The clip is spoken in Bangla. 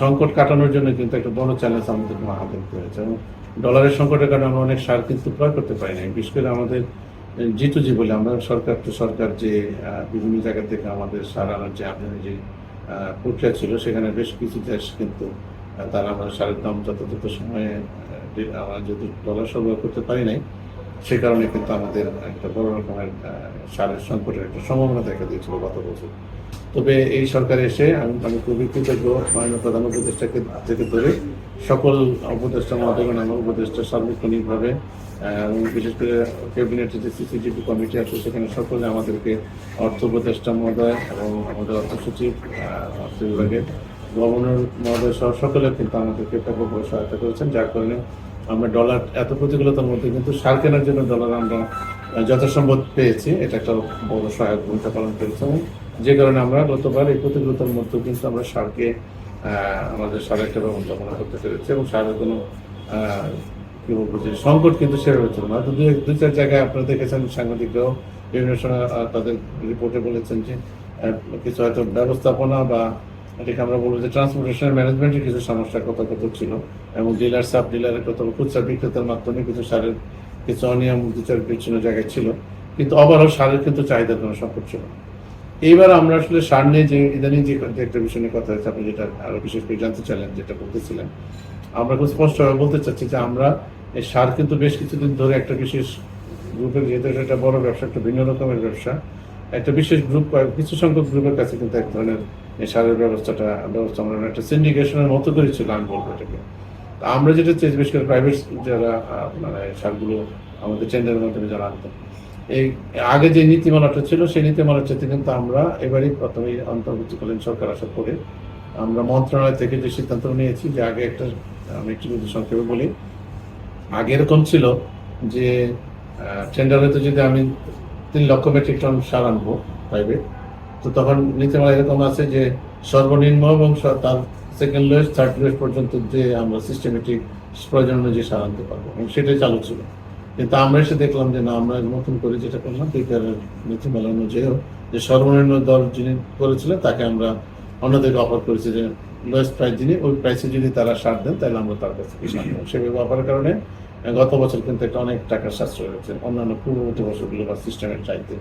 সংকট কাটানোর জন্য কিন্তু একটা বড় চ্যালেঞ্জ আমাদের মাথা দেখতে হয়েছে এবং ডলারের সংকটের কারণে আমরা অনেক সার কিন্তু ক্রয় করতে পারি না। বিশেষ করে আমাদের জি বলে আমরা সরকার টু সরকার যে বিভিন্ন জায়গা থেকে আমাদের সার আনার যে আমদানি যে প্রক্রিয়া ছিল, সেখানে বেশ কিছু দেশ কিন্তু তারা আমাদের সারের দাম যথাযথ সময়ে আমরা যদি ডলার সরবরাহ করতে পারি নাই, সে কারণে কিন্তু আমাদের একটা বড় রকমের সারের সংকটের একটা সম্ভাবনা দেখা দিয়েছিল গত বছর। তবে এই সরকারে এসে আমি খুবই কৃতজ্ঞ মাননীয় প্রধান উপদেষ্টাকে থেকে ধরে সকল উপদেষ্টা মহোদয়গণ, আমার উপদেষ্টা সার্বক্ষণিকভাবে এবং বিশেষ করে ক্যাবিনেটের যে সিসিটিভি কমিটি আছে সেখানে সকলে আমাদেরকে অর্থ উপদেষ্টা মহোদয় এবং আমাদের অর্থ সচিব, অর্থ বিভাগের গভর্নর মহোদয় সহ সকলে কিন্তু আমাদেরকে ব্যাপকভাবে সহায়তা করেছেন, যার কারণে আমরা ডলার এত প্রতিকূলতার মধ্যে কিন্তু সার কেনার জন্য ডলার আমরা যথাসম্ভব পেয়েছি। এটা একটা বড় সহায়ক ভূমিকা পালন করেছে এবং যে কারণে আমরা গতবার এই প্রতিকূলতার মধ্যে কিন্তু আমরা সারকে আমাদের সারের একটা ব্যবস্থাপনা করতে পেরেছি এবং সারের কোনো কি বলবো যে সংকট কিন্তু সেভাবে ছিল না। হয়তো দুই চার জায়গায় আপনারা দেখেছেন, সাংবাদিকরাও বিভিন্ন সময় তাদের রিপোর্টে বলেছেন যে কিছু হয়তো ব্যবস্থাপনা বা এটাকে আমরা বলবো যে ট্রান্সপোর্টেশন ম্যানেজমেন্টের কিছু সমস্যা কত ছিল এবং ডিলার সাব ডিলারের কত খুচরা বিক্রেতার মাধ্যমে কিছু সারের কিছু অনিয়ম বিচার বিচ্ছিন্ন জায়গায় ছিল, কিন্তু ওভারঅল সারের কিন্তু চাহিদার কোনো সংকট ছিল না। এইবার আমরা আসলে সার নিয়ে যে ইদানিং যে একটা বিষয় নিয়ে কথা হয়েছে, আপনি যেটা আরো বিশেষ করে জানতে চাইলেন, যেটা বলতেছিলেন, আমরা খুব স্পষ্টভাবে বলতে চাচ্ছি যে আমরা এই সার কিন্তু বেশ কিছুদিন ধরে একটা বিশেষ গ্রুপের, যেহেতু একটা বড় ব্যবসা, একটা ভিন্ন রকমের ব্যবসা, একটা বিশেষ গ্রুপ কিছু সংখ্যক গ্রুপের কাছে কিন্তু এক ধরনের এই সারের ব্যবস্থা আমরা একটা সিন্ডিকেশনের মতো করেছিল, আমি বলবো এটাকে। আমরা যেটা চাই, বিশেষ করে প্রাইভেট যারা মানে সারগুলো আমাদের টেন্ডারের মাধ্যমে যারা আনতেন, এই আগে যে নীতিমালাটা ছিল সেই নীতিমালার চাইতে কিন্তু আমরা এবারই প্রথমে অন্তর্বর্তীকালীন সরকার আসার পরে আমরা মন্ত্রণালয় থেকে যে সিদ্ধান্ত নিয়েছি যে আগে একটা, আমি একটু যদি সংক্ষেপে বলি, আগে এরকম ছিল যে টেন্ডারে তো যদি আমি 3 লক্ষ মেট্রিক টন সার আনবো প্রাইভেট, তো তখন নীতিমালা এরকম আছে যে সর্বনিম্ন এবং তার সেকেন্ড লোয়েস্ট থার্ড লোয়েস্ট পর্যন্ত যে আমরা সিস্টেমেটিক প্রয়োজন অনুযায়ী সার আনতে পারবো এবং সেটাই চালু ছিল। কিন্তু আমরা এসে দেখলাম যে না, আমরা নতুন করে যেটা করলাম বিকারের নীতিমালা অনুযায়ী যে সর্বনিম্ন দর যিনি করেছিলেন তাকে আমরা অন্যদেরকে অফার করেছি যে লোয়েস্ট প্রাইস যিনি, ওই প্রাইসে যদি তারা সার দেন তাহলে আমরা তার কাছে কিছু আনবো। সেভাবে অফারের কারণে গত বছর কিন্তু একটা অনেক টাকার সাশ্রয় হয়েছে অন্যান্য পূর্ববর্তী বছরগুলো বা সিস্টেমের চাইতে।